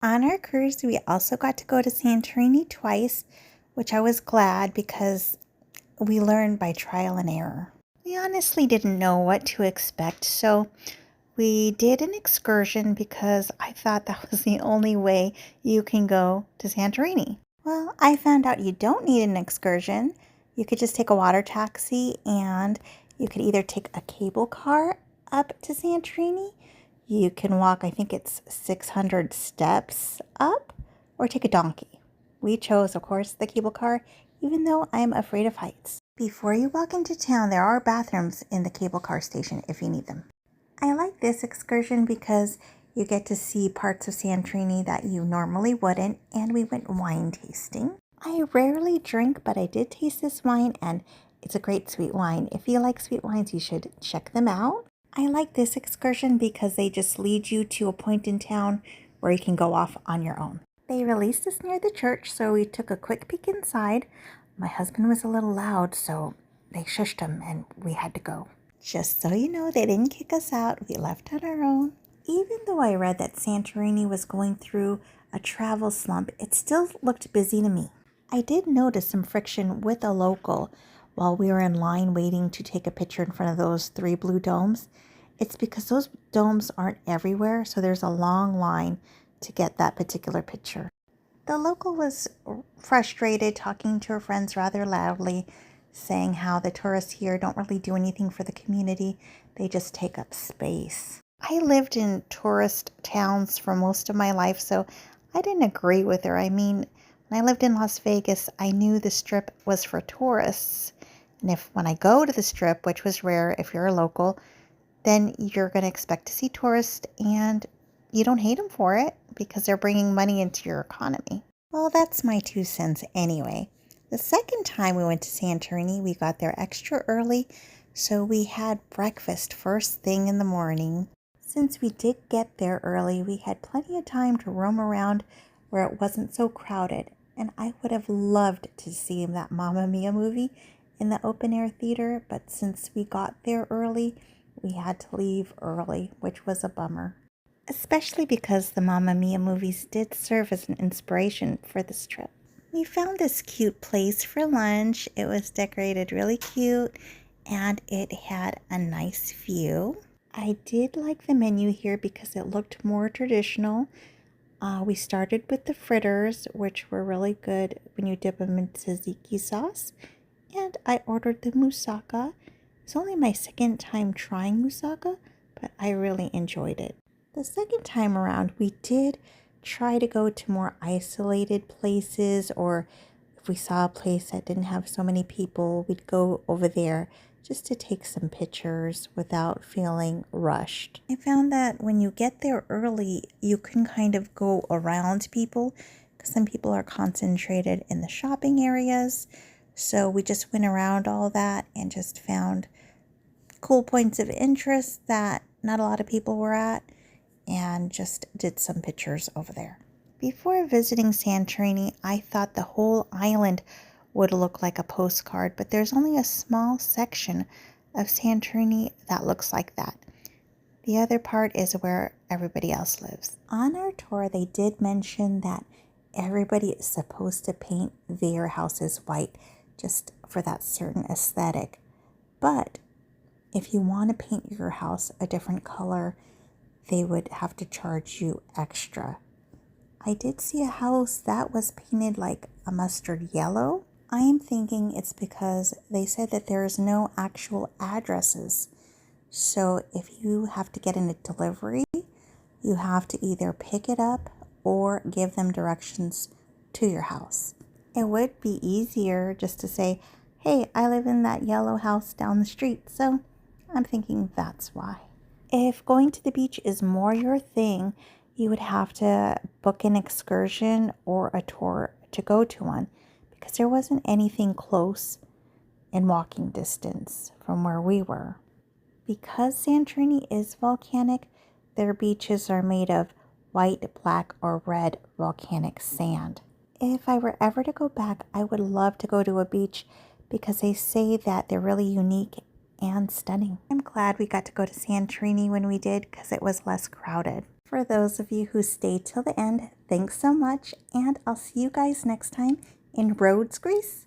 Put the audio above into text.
On our cruise, we also got to go to Santorini twice, which I was glad because we learned by trial and error. We honestly didn't know what to expect, so we did an excursion because I thought that was the only way you can go to Santorini. Well, I found out you don't need an excursion. You could just take a water taxi and you could either take a cable car up to Santorini. You can walk, I think it's 600 steps up, or take a donkey. We chose, of course, the cable car, even though I'm afraid of heights. Before you walk into town, there are bathrooms in the cable car station if you need them. I like this excursion because you get to see parts of Santorini that you normally wouldn't, and we went wine tasting. I rarely drink, but I did taste this wine, and it's a great sweet wine. If you like sweet wines, you should check them out. I like this excursion because they just lead you to a point in town where you can go off on your own. They released us near the church, so we took a quick peek inside. My husband was a little loud, so they shushed him and we had to go. Just so you know, they didn't kick us out. We left on our own. Even though I read that Santorini was going through a travel slump, it still looked busy to me. I did notice some friction with a local while we were in line waiting to take a picture in front of those 3 blue domes. It's because those domes aren't everywhere, so there's a long line to get that particular picture. The local was frustrated, talking to her friends rather loudly, saying how the tourists here don't really do anything for the community. They just take up space. I lived in tourist towns for most of my life, so I didn't agree with her. I mean, when I lived in Las Vegas, I knew the Strip was for tourists. And when I go to the Strip, which was rare if you're a local, then you're going to expect to see tourists, and you don't hate them for it because they're bringing money into your economy. Well, that's my 2 cents anyway. The second time we went to Santorini, we got there extra early, so we had breakfast first thing in the morning. Since we did get there early, we had plenty of time to roam around where it wasn't so crowded, and I would have loved to see that Mamma Mia movie in the open-air theater, but since we got there early, we had to leave early, which was a bummer. Especially because the Mamma Mia movies did serve as an inspiration for this trip. We found this cute place for lunch. It was decorated really cute and it had a nice view. I did like the menu here because it looked more traditional. We started with the fritters, which were really good when you dip them in tzatziki sauce. And I ordered the moussaka. It's only my second time trying moussaka, but I really enjoyed it. The second time around, we did try to go to more isolated places, or if we saw a place that didn't have so many people, we'd go over there just to take some pictures without feeling rushed. I found that when you get there early, you can kind of go around people because some people are concentrated in the shopping areas. So we just went around all that and just found cool points of interest that not a lot of people were at and just did some pictures over there. Before visiting Santorini, I thought the whole island would look like a postcard, but there's only a small section of Santorini that looks like that. The other part is where everybody else lives. On our tour, they did mention that everybody is supposed to paint their houses white just for that certain aesthetic. But if you want to paint your house a different color, they would have to charge you extra. I did see a house that was painted like a mustard yellow. I am thinking it's because they said that there is no actual addresses. So if you have to get in a delivery, you have to either pick it up or give them directions to your house. It would be easier just to say, hey, I live in that yellow house down the street. So I'm thinking that's why. If going to the beach is more your thing, you would have to book an excursion or a tour to go to one because there wasn't anything close in walking distance from where we were. Because Santorini is volcanic, their beaches are made of white, black, or red volcanic sand. If I were ever to go back, I would love to go to a beach because they say that they're really unique and stunning. I'm glad we got to go to Santorini when we did because it was less crowded. For those of you who stayed till the end, thanks so much, and I'll see you guys next time in Rhodes, Greece.